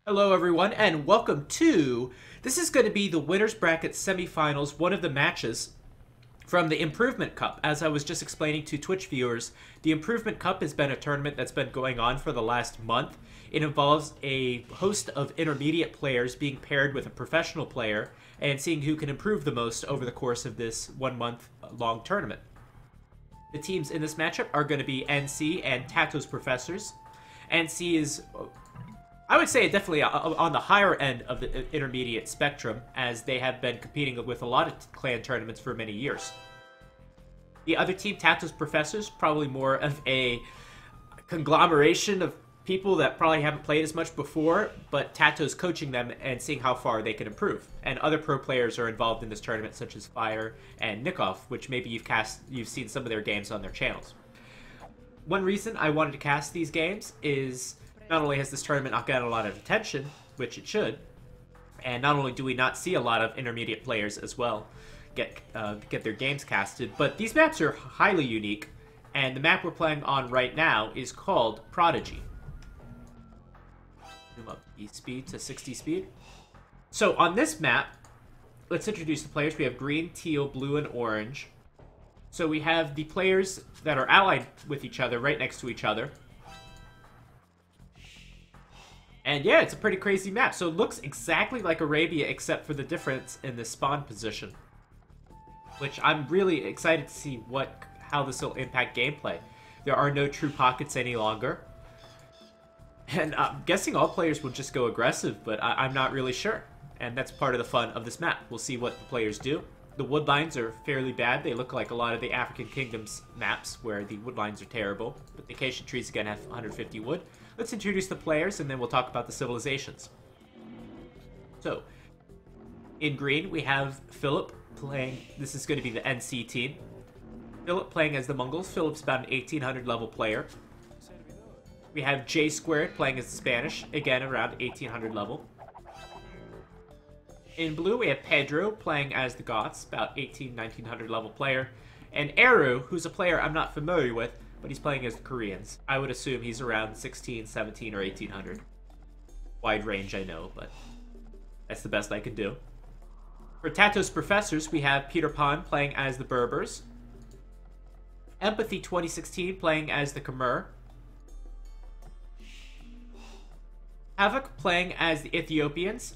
Hello everyone and welcome to, this is going to be the Winners Bracket Semifinals, one of the matches from the Improvement Cup. As I was just explaining to Twitch viewers, the Improvement Cup has been a tournament that's been going on for the last month. It involves a host of intermediate players being paired with a professional player and seeing who can improve the most over the course of this 1 month long tournament. The teams in this matchup are going to be NC and TaToH's Professors. NC is, I would say, definitely on the higher end of the intermediate spectrum, as they have been competing with a lot of clan tournaments for many years. The other team, TaToH's Professors, probably more of a conglomeration of people that probably haven't played as much before, but TaToH's coaching them and seeing how far they can improve. And other pro players are involved in this tournament, such as Fire and Nikoff, which maybe you've seen some of their games on their channels. One reason I wanted to cast these games is not only has this tournament not gotten a lot of attention, which it should, and not only do we not see a lot of intermediate players as well get their games casted, but these maps are highly unique, and the map we're playing on right now is called Prodigy. Zoom up the speed to 60 speed. So on this map, let's introduce the players. We have green, teal, blue, and orange. So we have the players that are allied with each other right next to each other. And yeah, it's a pretty crazy map. So it looks exactly like Arabia, except for the difference in the spawn position, which I'm really excited to see how this will impact gameplay. There are no true pockets any longer. And I'm guessing all players will just go aggressive, but I'm not really sure. And that's part of the fun of this map. We'll see what the players do. The wood lines are fairly bad. They look like a lot of the African Kingdoms maps where the wood lines are terrible. But the acacia trees again have 150 wood. Let's introduce the players and then we'll talk about the civilizations. So, in green we have Philip playing, this is going to be the NC team. Philip playing as the Mongols. Philip's about an 1800 level player. We have J Squared playing as the Spanish, again around 1800 level. In blue, we have Pedro playing as the Goths, about 1900 level player. And Eru, who's a player I'm not familiar with, but he's playing as the Koreans. I would assume he's around 16, 17, or 1800. Wide range, I know, but that's the best I can do. For TaToH's Professors, we have Peter Pan playing as the Berbers. Empathy 2016 playing as the Khmer. Havoc playing as the Ethiopians.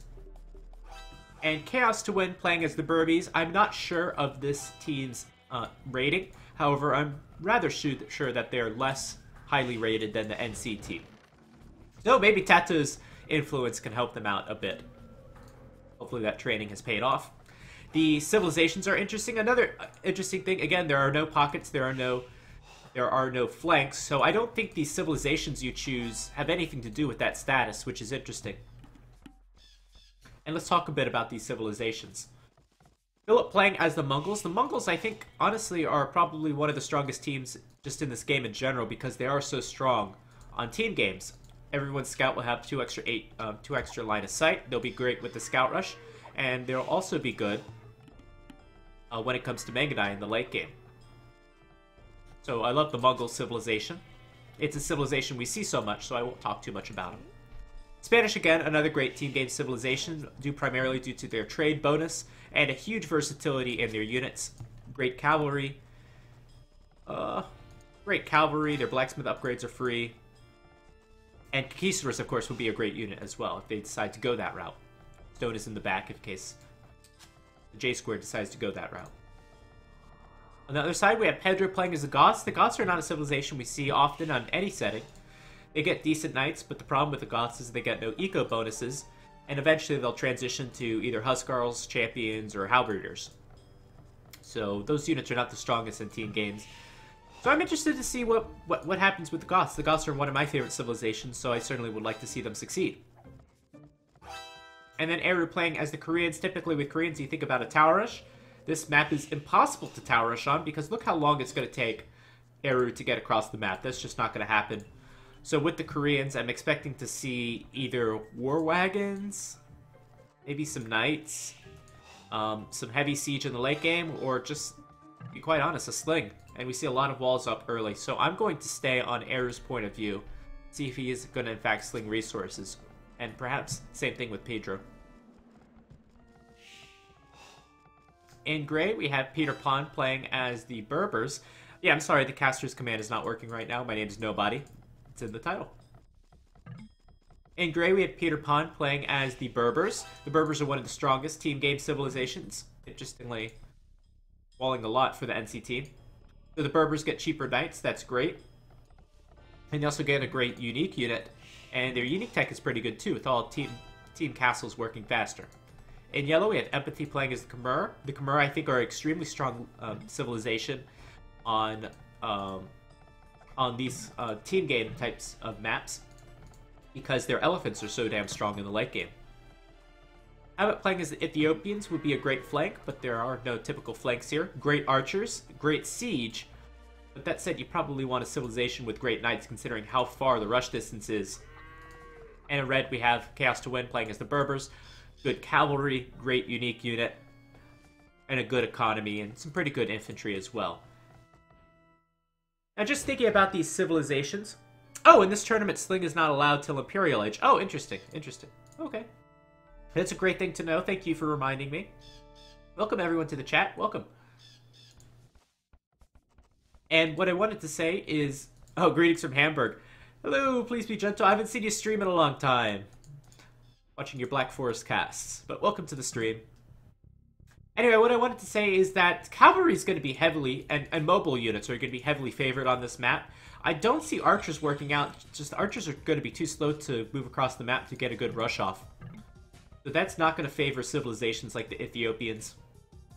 And Chaos to Win playing as the Burbies. I'm not sure of this team's rating. However, I'm rather sure that they're less highly rated than the NC team. So maybe TaToH's influence can help them out a bit. Hopefully that training has paid off. The civilizations are interesting. Another interesting thing, again, there are no pockets, there are no flanks, so I don't think the civilizations you choose have anything to do with that status, which is interesting. And let's talk a bit about these civilizations. Philip playing as the Mongols. The Mongols, I think, honestly, are probably one of the strongest teams just in this game in general because they are so strong on team games. Everyone's scout will have two extra line of sight. They'll be great with the scout rush, and they'll also be good when it comes to Mangadai in the late game. So I love the Mongol civilization. It's a civilization we see so much, so I won't talk too much about them. Spanish, again, another great team game civilization, primarily due to their trade bonus and a huge versatility in their units. Great cavalry. Their blacksmith upgrades are free. And Conquistadors, of course, would be a great unit as well if they decide to go that route. Stone is in the back in case the J Square decides to go that route. On the other side, we have Pedro playing as the Goths. The Goths are not a civilization we see often on any setting. They get decent knights, but the problem with the Goths is they get no eco bonuses, and eventually they'll transition to either Huskarls, Champions, or Halberders. So those units are not the strongest in team games. So I'm interested to see what happens with the Goths. The Goths are one of my favorite civilizations, so I certainly would like to see them succeed. And then Eru playing as the Koreans. Typically with Koreans, you think about a tower rush. This map is impossible to tower rush on because look how long it's going to take Eru to get across the map. That's just not going to happen. So with the Koreans, I'm expecting to see either war wagons, maybe some knights, some heavy siege in the late game, or just, to be quite honest, a sling. And we see a lot of walls up early. So I'm going to stay on Eru's point of view, see if he is going to in fact sling resources. And perhaps same thing with Pedro. In gray, we have Peter Pan playing as the Berbers. Yeah, I'm sorry, the caster's command is not working right now. My name is Nobody. It's in the title. In gray, we have Peter Pan playing as the Berbers. The Berbers are one of the strongest team game civilizations. Interestingly, walling a lot for the NC team. So the Berbers get cheaper knights. That's great. And they also get a great unique unit. And their unique tech is pretty good too, with all team castles working faster. In yellow, we have Empathy playing as the Khmer. The Khmer, I think, are an extremely strong civilization on these team game types of maps because their elephants are so damn strong in the late game. Abbott playing as the Ethiopians would be a great flank, but there are no typical flanks here. Great archers, great siege, but that said, you probably want a civilization with great knights considering how far the rush distance is. And in red, we have Chaos to Win playing as the Berbers. Good cavalry, great unique unit, and a good economy, and some pretty good infantry as well. Now, just thinking about these civilizations. Oh, in this tournament, Sling is not allowed till Imperial Age. Oh, interesting, interesting. Okay. That's a great thing to know. Thank you for reminding me. Welcome, everyone, to the chat. Welcome. And what I wanted to say is... Oh, greetings from Hamburg. Hello, please be gentle. I haven't seen you stream in a long time. Watching your Black Forest casts, but welcome to the stream. Anyway, what I wanted to say is that cavalry is going to be heavily, and mobile units are going to be heavily favored on this map. I don't see archers working out, just archers are going to be too slow to move across the map to get a good rush off. So that's not going to favor civilizations like the Ethiopians.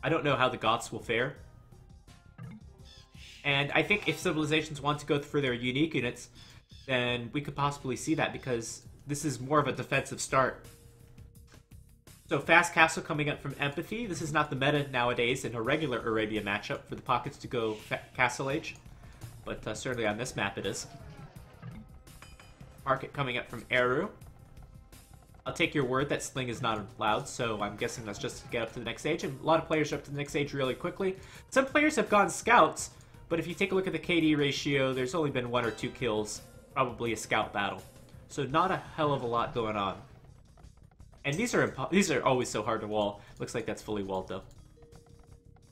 I don't know how the Goths will fare. And I think if civilizations want to go for their unique units, then we could possibly see that because this is more of a defensive start. So Fast Castle coming up from Empathy. This is not the meta nowadays in a regular Arabia matchup for the pockets to go Castle Age. But certainly on this map it is. Market coming up from Eru. I'll take your word that Sling is not allowed, so I'm guessing that's just to get up to the next stage. And a lot of players are up to the next stage really quickly. Some players have gone Scouts, but if you take a look at the KD ratio, there's only been 1 or 2 kills. Probably a Scout battle. So not a hell of a lot going on. And these are always so hard to wall. Looks like that's fully walled though.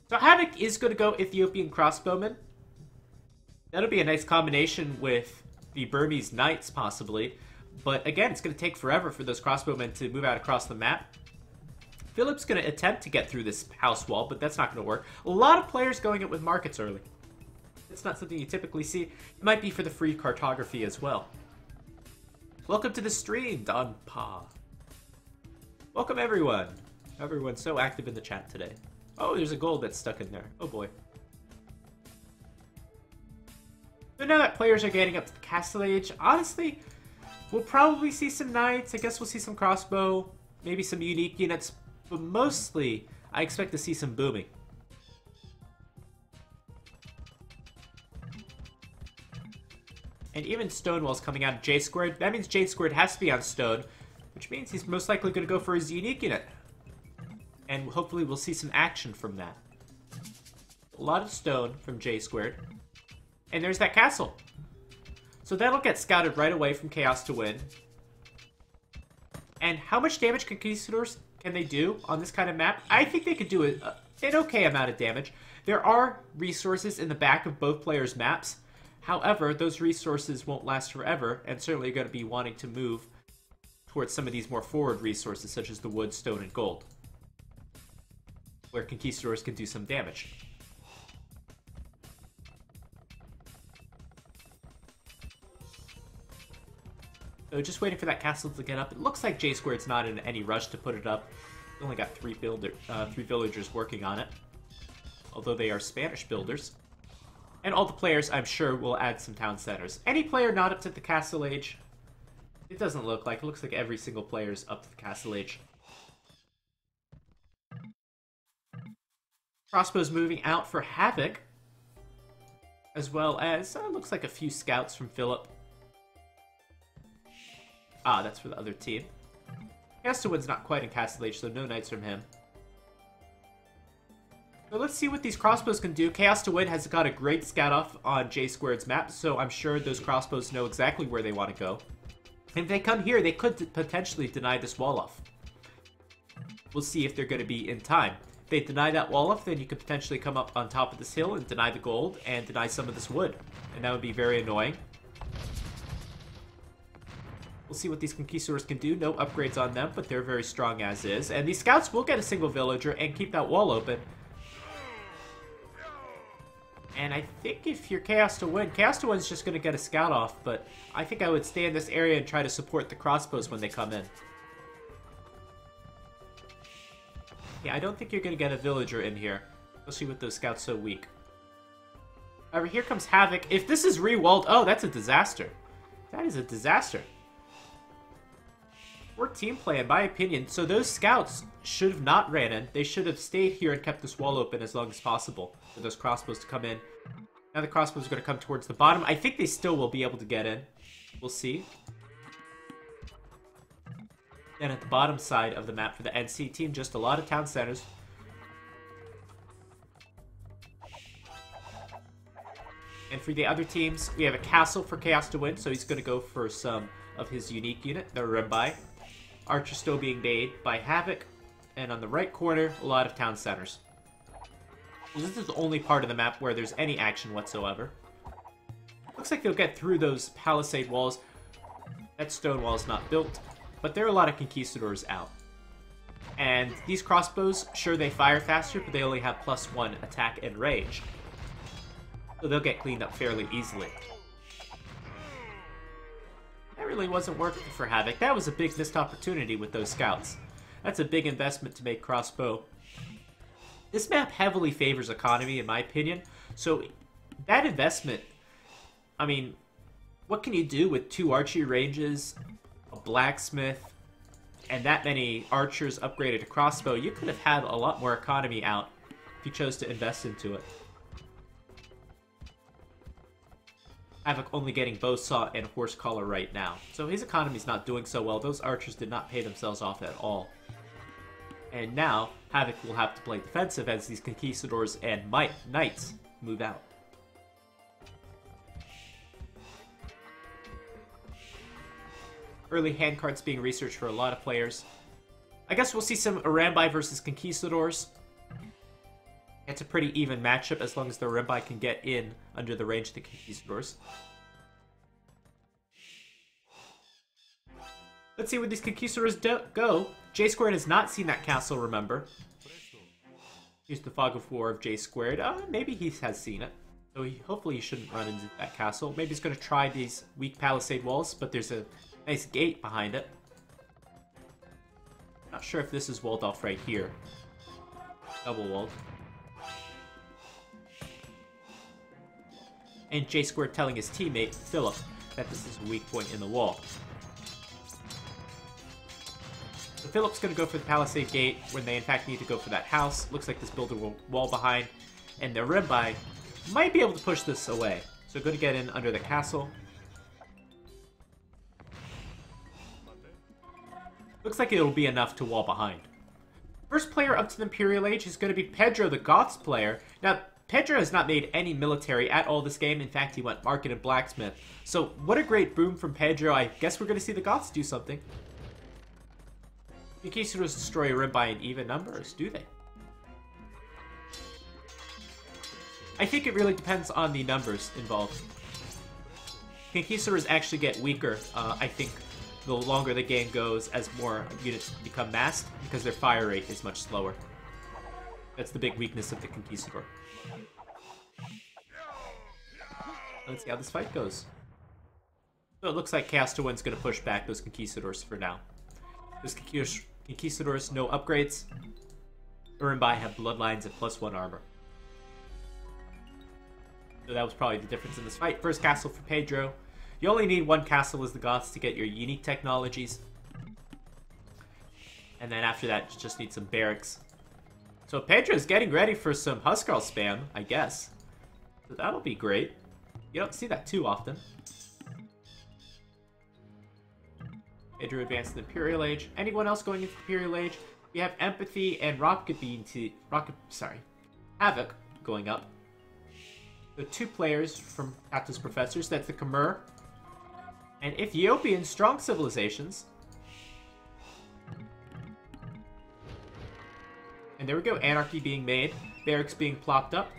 So Havoc is going to go Ethiopian Crossbowman. That'll be a nice combination with the Burmese Knights possibly. But again, it's going to take forever for those crossbowmen to move out across the map. Philip's going to attempt to get through this house wall, but that's not going to work. A lot of players going it with markets early. It's not something you typically see. It might be for the free cartography as well. Welcome to the stream, Don Pa. Welcome, everyone. Everyone's so active in the chat today. Oh, there's a gold that's stuck in there. Oh, boy. So now that players are getting up to the Castle Age, honestly, we'll probably see some knights. I guess we'll see some crossbow, maybe some unique units. But mostly, I expect to see some booming. And even Stonewall's coming out of J squared. That means J squared has to be on Stone, which means he's most likely going to go for his unique unit. And hopefully we'll see some action from that. A lot of Stone from J squared. And there's that castle. So that'll get scouted right away from Chaos to Win. And how much damage Conquistadors can they do on this kind of map? I think they could do an okay amount of damage. There are resources in the back of both players' maps. However, those resources won't last forever, and certainly you're going to be wanting to move towards some of these more forward resources, such as the wood, stone, and gold, where Conquistadors can do some damage. So just waiting for that castle to get up. It looks like J Squared's not in any rush to put it up. They only got three villagers working on it, although they are Spanish builders. And all the players, I'm sure, will add some town centers. Any player not up to the Castle Age? It doesn't look like. It looks like every single player is up to the Castle Age. Crossbows moving out for Havoc. As well as, looks like a few scouts from Philip. Ah, that's for the other team. Castawin's not quite in Castle Age, so no knights from him. So let's see what these crossbows can do. Chaos to Win has got a great scout off on J Squared's map, so I'm sure those crossbows know exactly where they want to go. If they come here, they could potentially deny this wall off. We'll see if they're going to be in time. If they deny that wall off, then you could potentially come up on top of this hill and deny the gold and deny some of this wood. And that would be very annoying. We'll see what these Conquistadors can do. No upgrades on them, but they're very strong as is. And these scouts will get a single villager and keep that wall open. And I think if you're Chaos to Win is just going to get a scout off, but I think I would stay in this area and try to support the crossbows when they come in. Yeah, I don't think you're going to get a villager in here, especially with those scouts so weak. However, here comes Havoc. If this is re-walled, oh, that's a disaster. That is a disaster. Poor team play, in my opinion. So those scouts should have not ran in. They should have stayed here and kept this wall open as long as possible for those crossbows to come in. Now the crossbows are going to come towards the bottom. I think they still will be able to get in. We'll see. And at the bottom side of the map for the NC team, just a lot of town centers. And for the other teams, we have a castle for Chaos to Win, so he's going to go for some of his unique unit, the Rimbai. Archer still being made by Havoc. And on the right corner, a lot of town centers. This is the only part of the map where there's any action whatsoever. Looks like they'll get through those palisade walls. That stone wall is not built, but there are a lot of Conquistadors out. And these crossbows, sure they fire faster, but they only have +1 attack and range. So they'll get cleaned up fairly easily. That really wasn't working for Havoc. That was a big missed opportunity with those scouts. That's a big investment to make crossbow. This map heavily favors economy, in my opinion. So that investment, I mean, what can you do with 2 archery ranges, a blacksmith, and that many archers upgraded to crossbow? You could have had a lot more economy out if you chose to invest into it. Havoc only getting bowsaw and horse collar right now. So his economy's not doing so well. Those archers did not pay themselves off at all. And now, Havoc will have to play defensive as these Conquistadors and Knights move out. Early hand cards being researched for a lot of players. I guess we'll see some Arambai versus Conquistadors. It's a pretty even matchup as long as the Arambai can get in under the range of the Conquistadors. Let's see where these Conquistadors go. J-Squared has not seen that castle, remember. Here's the Fog of War of J-Squared. Maybe he has seen it. So hopefully he shouldn't run into that castle. Maybe he's going to try these weak palisade walls, but there's a nice gate behind it. Not sure if this is walled off right here. Double walled. And J-Squared telling his teammate, Philip, that this is a weak point in the wall. So Philip's going to go for the palisade gate when they in fact need to go for that house. Looks like this builder will wall behind. And the Rimbai might be able to push this away. So going to get in under the castle. Looks like it'll be enough to wall behind. First player up to the Imperial Age is going to be Pedro, the Goths player. Now, Pedro has not made any military at all this game. In fact, he went market and blacksmith. So, what a great boom from Pedro. I guess we're going to see the Goths do something. Conquistadors destroy a Rimbai in even numbers, do they? I think it really depends on the numbers involved. Conquistadors actually get weaker, I think, the longer the game goes as more units become massed, because their fire rate is much slower. That's the big weakness of the Conquistador. Let's see how this fight goes. So it looks like Chaos to Win's going to push back those Conquistadors for now. Those Conquistadors, no upgrades. Rimbai have bloodlines and +1 armor. So that was probably the difference in this fight. First castle for Pedro. You only need 1 castle as the Goths to get your unique technologies. And then after that, you just need some barracks. So Pedro's getting ready for some Huskarl spam, I guess. So that'll be great. You don't see that too often. Pedro advanced to the Imperial Age. Anyone else going into the Imperial Age? We have Empathy and Havoc going up. The 2 players from TaToH's Professors. That's the Khmer And Ethiopian, strong civilizations. And there we go, anarchy being made. Barracks being plopped up.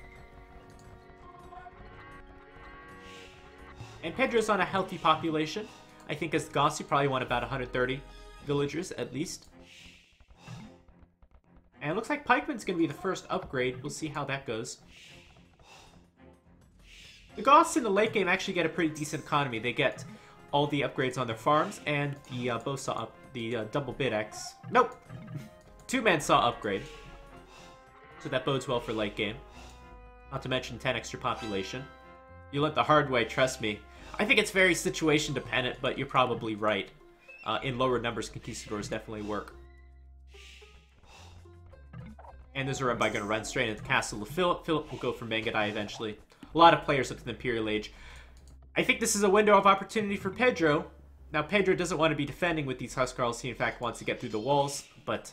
And Pedro's on a healthy population. I think as Goss, you probably want about 130 villagers at least. And it looks like Pikeman's going to be the first upgrade. We'll see how that goes. The Goths in the late game actually get a pretty decent economy. They get all the upgrades on their farms and the bow saw the double bit X. Nope! Two-man saw upgrade. So that bodes well for late game. Not to mention 10 extra population. You learned the hard way, trust me. I think it's very situation dependent, but you're probably right. In lower numbers, conquistadors definitely work. And there's a Rembai going to run straight into the castle of Philip. Philip will go for Mangadai eventually. A lot of players up to the Imperial Age. I think this is a window of opportunity for Pedro. Now, Pedro doesn't want to be defending with these Huskarls. He, in fact, wants to get through the walls. But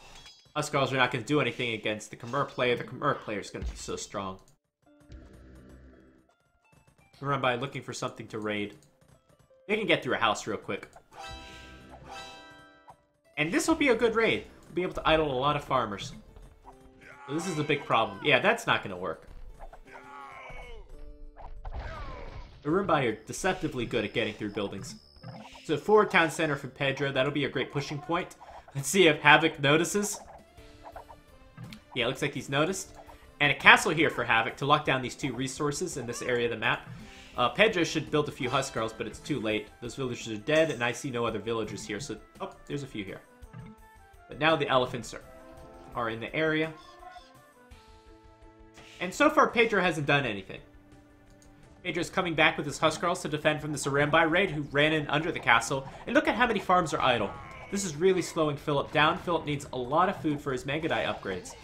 Huskarls are not going to do anything against the Khmer player. The Khmer player is going to be so strong. Rembai looking for something to raid. They can get through a house real quick. And this will be a good raid. We'll be able to idle a lot of farmers. So this is a big problem. Yeah, that's not going to work. The Rembai are deceptively good at getting through buildings. So forward town center from Pedro. That'll be a great pushing point. Let's see if Havoc notices. Yeah, looks like he's noticed. And a castle here for Havoc to lock down these two resources in this area of the map. Pedro should build a few Huskarls, but it's too late. Those villagers are dead, and I see no other villagers here. So, oh, there's a few here. But now the elephants are in the area. And so far, Pedro hasn't done anything. Pedro's coming back with his Huskarls to defend from this Rembai raid, who ran in under the castle. And look at how many farms are idle. This is really slowing Philip down. Philip needs a lot of food for his Mangadai upgrades.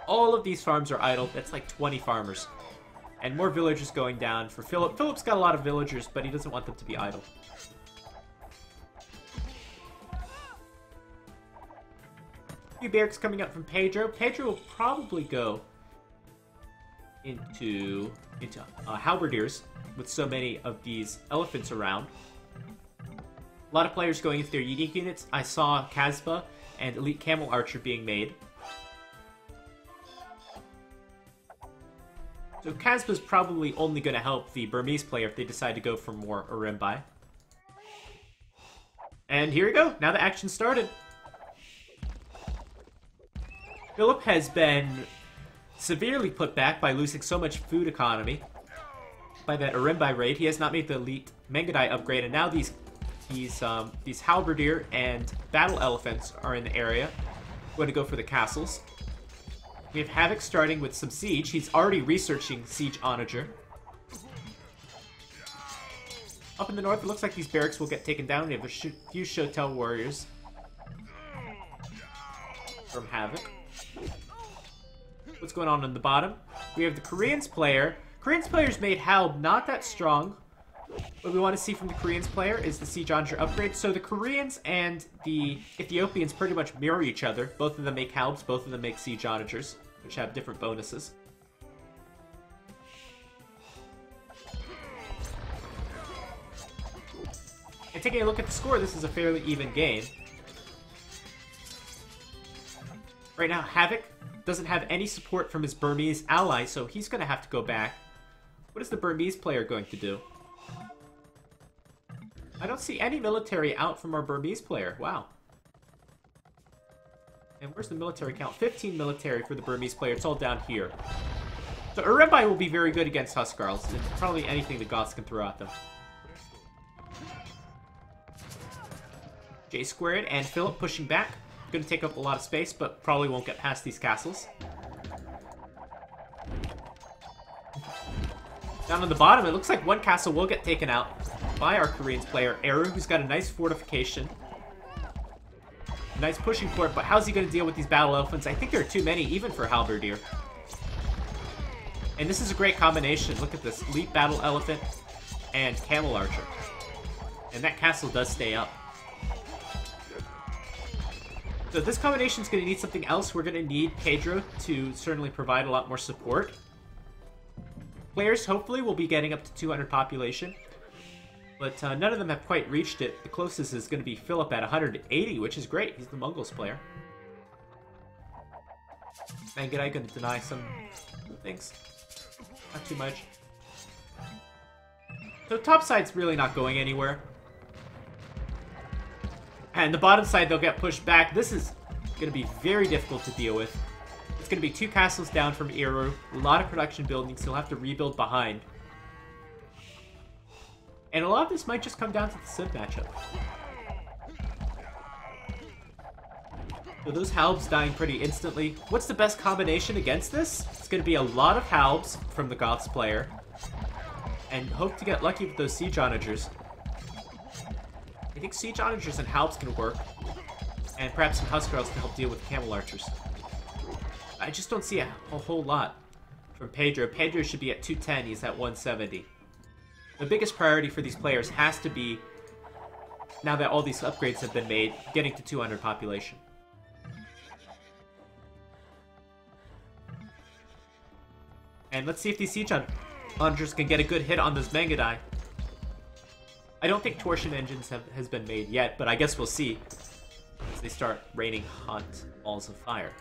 All of these farms are idle. That's like 20 farmers. And more villagers going down for Philip. Philip's got a lot of villagers, but he doesn't want them to be idle. A few barracks coming up from Pedro. Pedro will probably go into halberdiers with so many of these elephants around. A lot of players going into their unique units. I saw Casbah and Elite Camel Archer being made. So Casbah's probably only going to help the Burmese player if they decide to go for more Rembai. And here we go. Now the action started. Philip has been severely put back by losing so much food economy by that Rembai raid. He has not made the elite Mangadai upgrade, and now these halberdier and battle elephants are in the area. Going to go for the castles. We have Havoc starting with some siege. He's already researching siege onager. Up in the north, it looks like these barracks will get taken down. We have a few Shotel warriors from Havoc. What's going on the bottom? We have the Koreans player. Koreans player's made Halb not that strong. What we want to see from the Koreans player is the siege onager upgrade. So the Koreans and the Ethiopians pretty much mirror each other. Both of them make Halbs, both of them make siege onagers, which have different bonuses. And taking a look at the score, this is a fairly even game. Right now, Havoc doesn't have any support from his Burmese ally, so he's going to have to go back. What is the Burmese player going to do? I don't see any military out from our Burmese player. Wow. And where's the military count? 15 military for the Burmese player. It's all down here. So Rembai will be very good against Huskarls, and probably anything the Goths can throw at them. J squared and Philip pushing back. Going to take up a lot of space, but probably won't get past these castles. Down on the bottom, it looks like one castle will get taken out by our Koreans player, Eru, who's got a nice fortification. Nice pushing for it, but how's he going to deal with these battle elephants? I think there are too many, even for halberdier. And this is a great combination. Look at this. Elite battle elephant and camel archer. And that castle does stay up. So this combination is going to need something else. We're going to need Pedro to certainly provide a lot more support. Players hopefully will be getting up to 200 population. But none of them have quite reached it. The closest is going to be Philip at 180, which is great. He's the Mongols player. Mangadai going to deny some things. Not too much. So top side's really not going anywhere. And the bottom side, they'll get pushed back. This is going to be very difficult to deal with. It's going to be 2 castles down from Iru. A lot of production buildings. He'll have to rebuild behind. And a lot of this might just come down to the Civ matchup. So those Halbs dying pretty instantly. What's the best combination against this? It's going to be a lot of Halbs from the Goths player. And hope to get lucky with those Siege Onagers. I think Siege Onagers and Halbs can work. And perhaps some Huskarls to help deal with Camel Archers. I just don't see a whole lot from Pedro. Pedro should be at 210. He's at 170. The biggest priority for these players has to be, now that all these upgrades have been made, getting to 200 population. And let's see if these Siege Onagers can get a good hit on those Mangadai. I don't think Torsion Engines has been made yet, but I guess we'll see as they start raining hot balls of fire.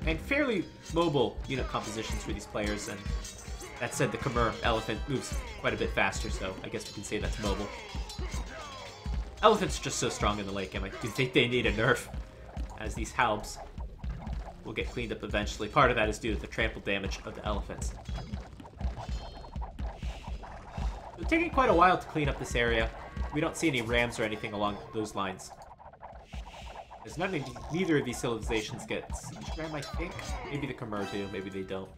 And fairly mobile unit compositions for these players, and that said, the Khmer Elephant moves quite a bit faster, so I guess we can say that's mobile. Elephants are just so strong in the late game. I do think they need a nerf, as these Halbs will get cleaned up eventually. Part of that is due to the trample damage of the elephants. It's taking quite a while to clean up this area. We don't see any rams or anything along those lines. There's neither of these civilizations get siege ram, I think. Maybe the Khmer do, maybe they don't.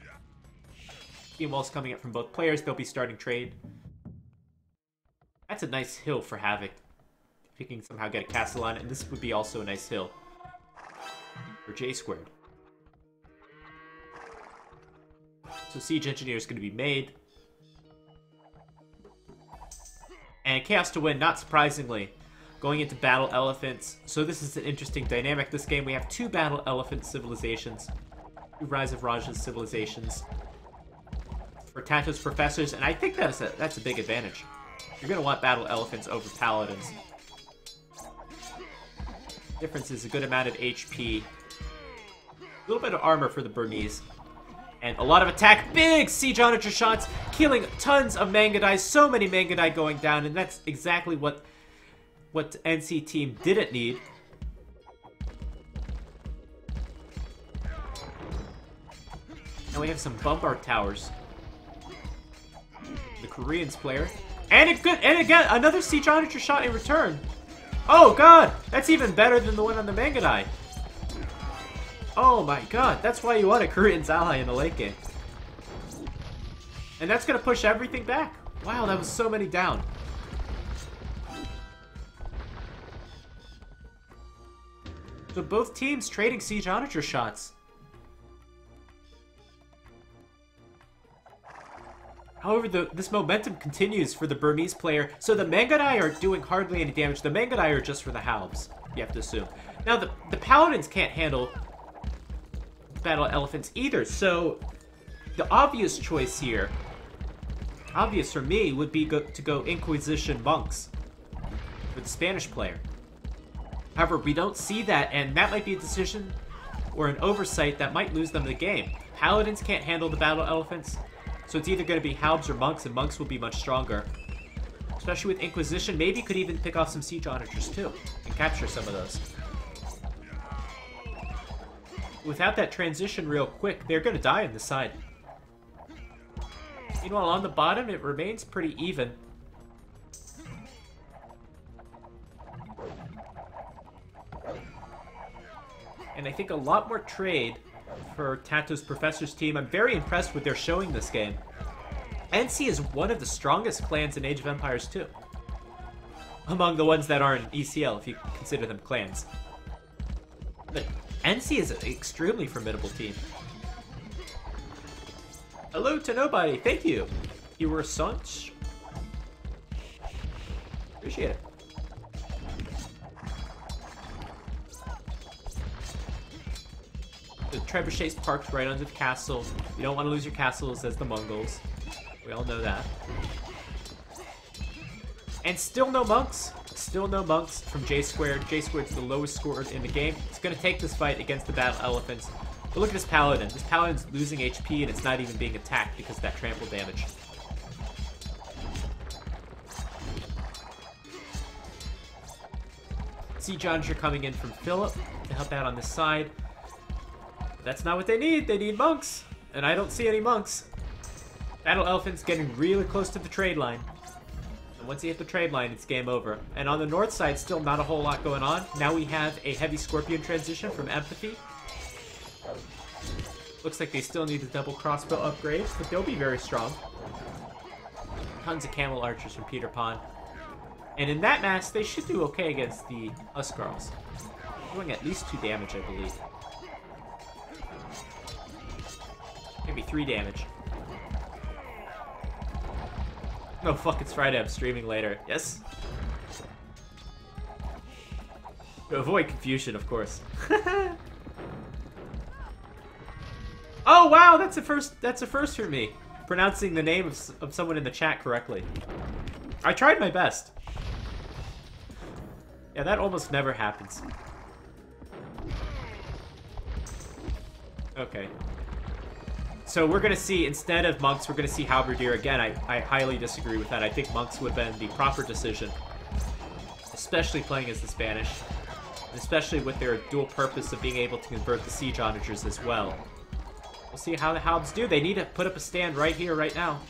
Team walls coming up from both players, they'll be starting trade. That's a nice hill for Havoc. If he can somehow get a castle on it, and this would be also a nice hill for J squared. So Siege Engineer is going to be made. And Chaos to win, not surprisingly. Going into Battle Elephants. So this is an interesting dynamic. This game, we have 2 Battle Elephant civilizations. 2 Rise of Rajas civilizations. For TaToH's Professors, and I think that's a big advantage. You're going to want Battle Elephants over Paladins. Difference is a good amount of HP. A little bit of armor for the Burmese. And a lot of attack. Big Siege Onager shots, killing tons of Mangadai. So many Mangadai going down, and that's exactly what NC team didn't need. And we have some Bombard Towers. The Koreans player. And again, another Siege Onager shot in return. Oh god, that's even better than the one on the Mangadai. Oh my god, that's why you want a Korean's ally in the late game. And that's gonna push everything back. Wow, that was so many down. So both teams trading Siege Onager shots. However, this momentum continues for the Burmese player. So the Mangadai are doing hardly any damage. The Mangadai are just for the Halbs, you have to assume. Now, the Paladins can't handle Battle Elephants either. So the obvious choice here, obvious for me, would be to go Inquisition Monks for the Spanish player. However, we don't see that, and that might be a decision or an oversight that might lose them the game. Paladins can't handle the Battle Elephants, so it's either going to be Halbs or Monks, and Monks will be much stronger. Especially with Inquisition, maybe could even pick off some Siege Onagers too, and capture some of those. Without that transition real quick, they're going to die on the side. Meanwhile, on the bottom, it remains pretty even. And I think a lot more trade for TaToH's Professors team. I'm very impressed with their showing this game. NC is one of the strongest clans in Age of Empires 2. Among the ones that aren't in ECL, if you consider them clans. But NC is an extremely formidable team. Hello to nobody, thank you. You were Sunch. Appreciate it. The trebuchet's parked right under the castle. You don't want to lose your castles as the Mongols. We all know that. And still no monks. Still no monks from J Squared. J Squared's the lowest scored in the game. It's going to take this fight against the Battle Elephants. But look at this Paladin. This Paladin's losing HP and it's not even being attacked because of that trample damage. Siege Onager coming in from Philip to help out on this side. That's not what they need. They need monks. And I don't see any monks. Battle Elephant's getting really close to the trade line. And once you hit the trade line, it's game over. And on the north side, still not a whole lot going on. Now we have a heavy Scorpion transition from Empathy. Looks like they still need the double crossbow upgrades, but they'll be very strong. Tons of Camel Archers from Peter Pan. And in that mass, they should do okay against the Huskarls. Doing at least 2 damage, I believe. Maybe 3 damage. Oh fuck, it's Friday, I'm streaming later. Yes? To avoid confusion, of course. Oh wow, that's a first for me. Pronouncing the name of someone in the chat correctly. I tried my best. Yeah, that almost never happens. Okay. So we're gonna see, instead of monks, we're gonna see halberdier again. I highly disagree with that. I think monks would have been the proper decision. Especially playing as the Spanish. Especially with their dual purpose of being able to convert the siege onagers as well. We'll see how the Halbs do. They need to put up a stand right here, right now.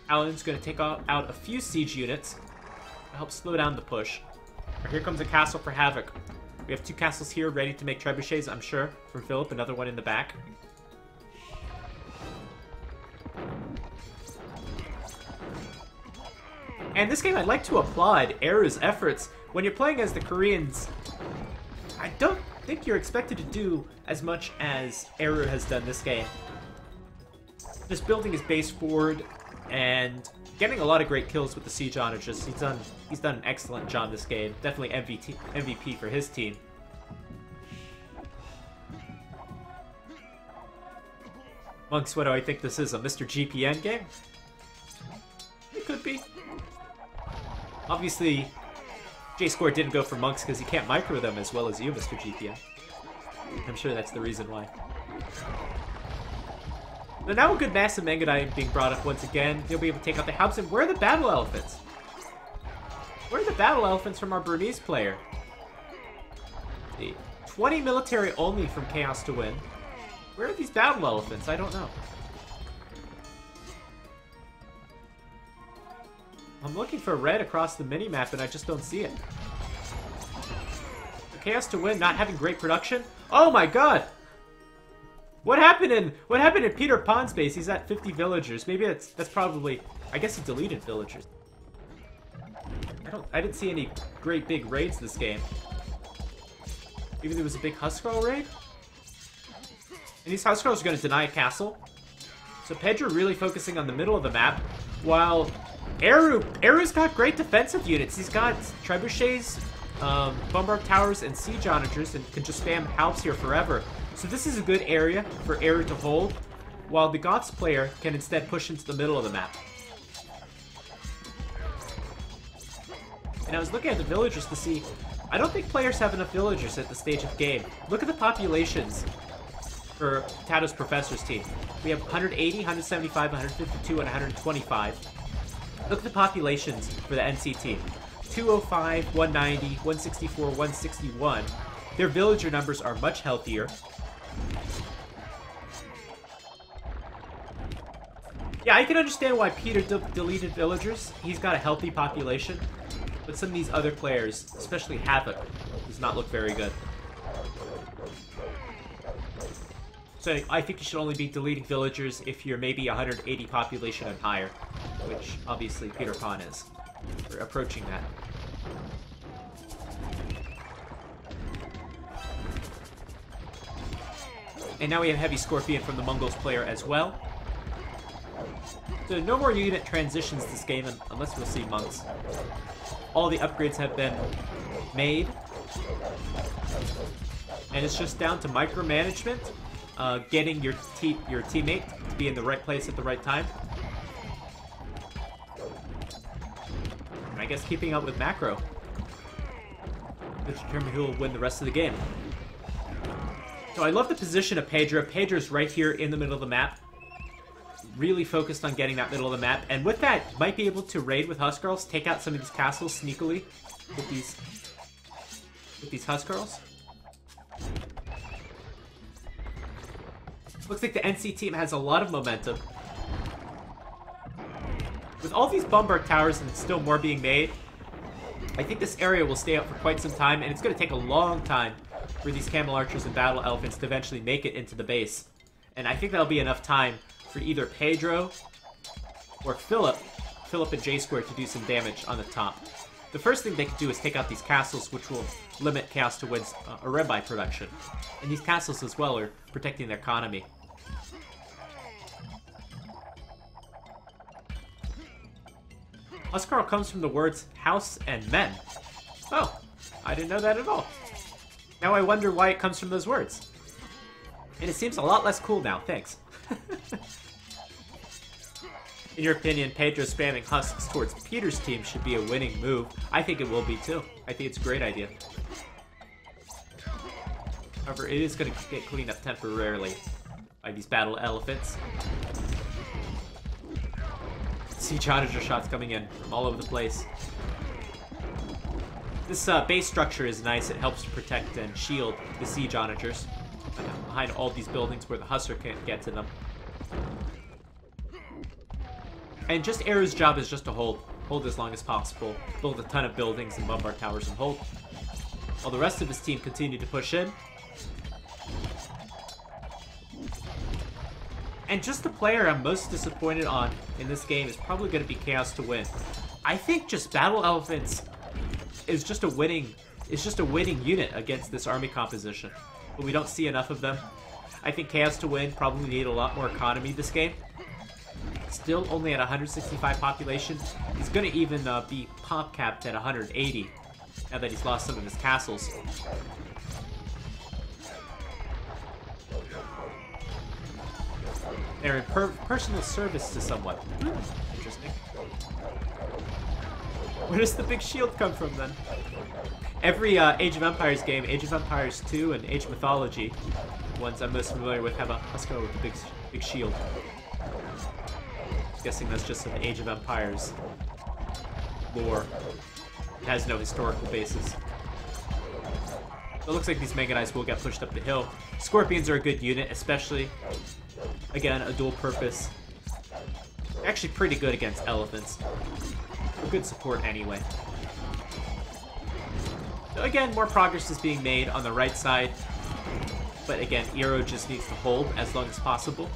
Paladin's gonna take out a few siege units to help slow down the push. Here comes a castle for Havoc. We have 2 castles here ready to make trebuchets, I'm sure, from Philip. Another one in the back. And this game, I'd like to applaud Eru's efforts. When you're playing as the Koreans, I don't think you're expected to do as much as Eru has done this game. Just building his base forward and getting a lot of great kills with the siege onagers. He's done an excellent job this game. Definitely MVP for his team. Monks, what do I think this is? A Mr. GPN game? It could be. Obviously, J-Score didn't go for monks because he can't micro them as well as you, Mr. GPN. I'm sure that's the reason why. But now a good mass of Mangadai being brought up once again. He'll be able to take out the Halbs. And where are the Battle Elephants? Where are the Battle Elephants from our Burmese player? 20 military only from Chaos to win. Where are these Battle Elephants? I don't know. I'm looking for red across the mini-map and I just don't see it. Chaos to win, not having great production. Oh my god! What happened in Peter Pan's base? He's at 50 villagers. Maybe that's probably, I guess he deleted villagers. I didn't see any great big raids this game. Maybe there was a big Huskarl raid? And these Huskarls are going to deny a castle. So Pedro really focusing on the middle of the map, while Eru's got great defensive units. He's got trebuchets, bombard towers, and siege onagers, and can just spam Halbs here forever. So this is a good area for Eru to hold, while the Goths player can instead push into the middle of the map. And I was looking at the villagers to see, I don't think players have enough villagers at this stage of the game. Look at the populations for TaToH's Professor's team. We have 180, 175, 152, and 125. Look at the populations for the NC team. 205, 190, 164, 161. Their villager numbers are much healthier. Yeah, I can understand why Peter deleted villagers. He's got a healthy population. But some of these other players, especially Havoc, does not look very good. So I think you should only be deleting villagers if you're maybe 180 population and higher, which obviously Peter Pan is. We're approaching that. And now we have Heavy Scorpion from the Mongols player as well. So no more unit transitions this game unless we'll see monks. All the upgrades have been made. And it's just down to micromanagement, getting your teammate to be in the right place at the right time. And I guess keeping up with macro to determine who will win the rest of the game. So I love the position of Pedro. Pedro's right here in the middle of the map. Really focused on getting that middle of the map. And with that, might be able to raid with Huskarls, take out some of these castles sneakily with these Huskarls. Looks like the NC team has a lot of momentum. With all these bombard towers and still more being made, I think this area will stay out for quite some time, and it's going to take a long time for these camel archers and battle elephants to eventually make it into the base. And I think that'll be enough time for either Pedro or Philip and J-Square to do some damage on the top. The first thing they could do is take out these castles, which will limit Chaos to Win's Arebi production. And these castles as well are protecting their economy. Huskarl comes from the words house and men. Oh, I didn't know that at all. Now I wonder why it comes from those words. And it seems a lot less cool now, thanks. In your opinion, Pedro spamming husks towards Peter's team should be a winning move. I think it will be too. I think it's a great idea. However, it is going to get cleaned up temporarily by these battle elephants. Siege Onager shots coming in from all over the place. This base structure is nice. It helps to protect and shield the Siege Onagers behind all these buildings where the Hussar can't get to them. And just Arrow's job is just to hold as long as possible, build a ton of buildings and bombard towers and hold, while the rest of his team continue to push in. And just the player I'm most disappointed on in this game is probably going to be Chaos to Win. I think just Battle Elephants is just a winning unit against this army composition, but we don't see enough of them. I think Chaos to Win probably need a lot more economy this game. Still only at 165 population. He's going to even be pop capped at 180 now that he's lost some of his castles. They're in personal service to someone. Interesting. Where does the big shield come from then? Every Age of Empires game, Age of Empires 2 and Age of Mythology, ones I'm most familiar with, have a Huskar with a big shield. Guessing that's just an Age of Empires lore. It has no historical basis. It looks like these Mega Knights will get pushed up the hill. Scorpions are a good unit, especially, again, a dual purpose. They're actually pretty good against elephants. A good support anyway. So again, more progress is being made on the right side. But again, Eero just needs to hold as long as possible.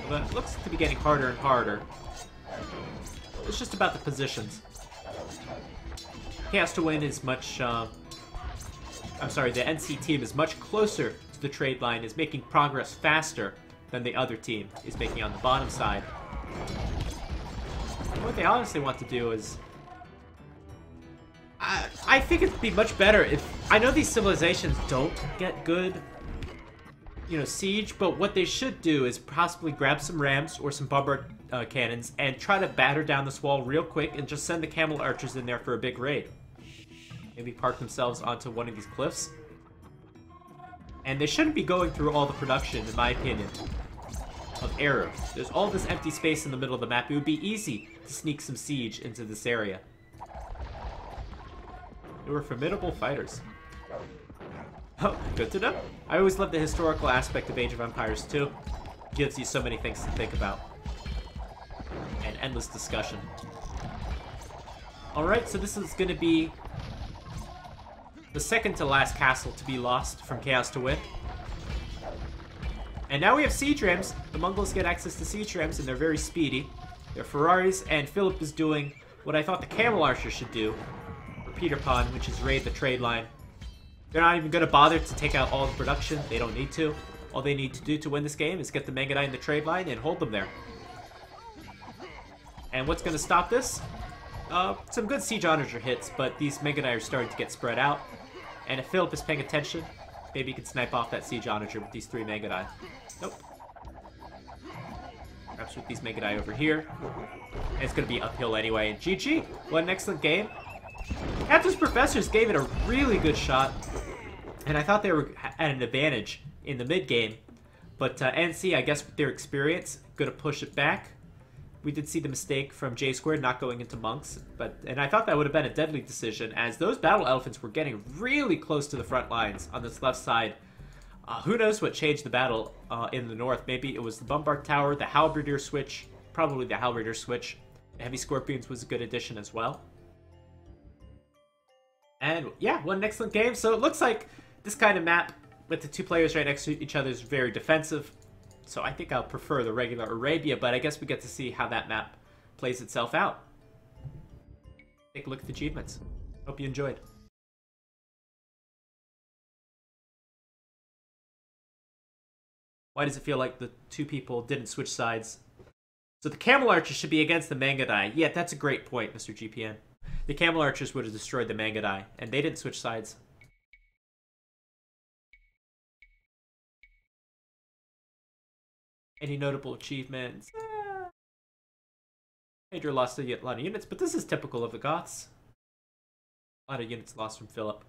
But it looks to be getting harder and harder. It's just about the positions. Chaos to Win is much, I'm sorry, the NC team is much closer to the trade line, is making progress faster than the other team is making on the bottom side. And what they honestly want to do is... I think it'd be much better if... I know these civilizations don't get good, you know, siege, but what they should do is possibly grab some rams or some bombard cannons and try to batter down this wall real quick and just send the camel archers in there for a big raid. Maybe park themselves onto one of these cliffs. And they shouldn't be going through all the production, in my opinion, of arrows. There's all this empty space in the middle of the map. It would be easy to sneak some siege into this area. They were formidable fighters. Oh, good to know. I always love the historical aspect of Age of Empires 2. It gives you so many things to think about. And endless discussion. Alright, so this is going to be the second to last castle to be lost from Chaos to Win. And now we have siege rams. The Mongols get access to siege rams, and they're very speedy. They're Ferraris, and Philip is doing what I thought the camel archer should do for Peter Pan, which is raid the trade line. They're not even going to bother to take out all the production. They don't need to. All they need to do to win this game is get the Mega Knight in the trade line and hold them there. And what's going to stop this? Some good Siege Onager hits, but these Mega Knight are starting to get spread out. And if Philip is paying attention, maybe he can snipe off that Siege Onager with these 3 Mega-Die. Nope. Perhaps with these Mega-Die over here. And it's going to be uphill anyway. And GG! What an excellent game. TaToH's Professors gave it a really good shot. And I thought they were at an advantage in the mid-game. But NC, I guess with their experience, going to push it back. We did see the mistake from J Squared not going into monks, and I thought that would have been a deadly decision, as those battle elephants were getting really close to the front lines on this left side. Who knows what changed the battle in the north? Maybe it was the Bombard Tower, the Halberdier switch, probably the Halberdier switch. The Heavy Scorpions was a good addition as well. And yeah, what an excellent game. So it looks like this kind of map with the 2 players right next to each other is very defensive. So I think I'll prefer the regular Arabia, but I guess we get to see how that map plays itself out. Take a look at the achievements. Hope you enjoyed. Why does it feel like the 2 people didn't switch sides? So the Camel Archers should be against the Manga-Die. Yeah, that's a great point, Mr. GPN. The Camel Archers would have destroyed the Manga-Die, and they didn't switch sides. Any notable achievements? Major lost a lot of units, but this is typical of the Goths. A lot of units lost from Philip.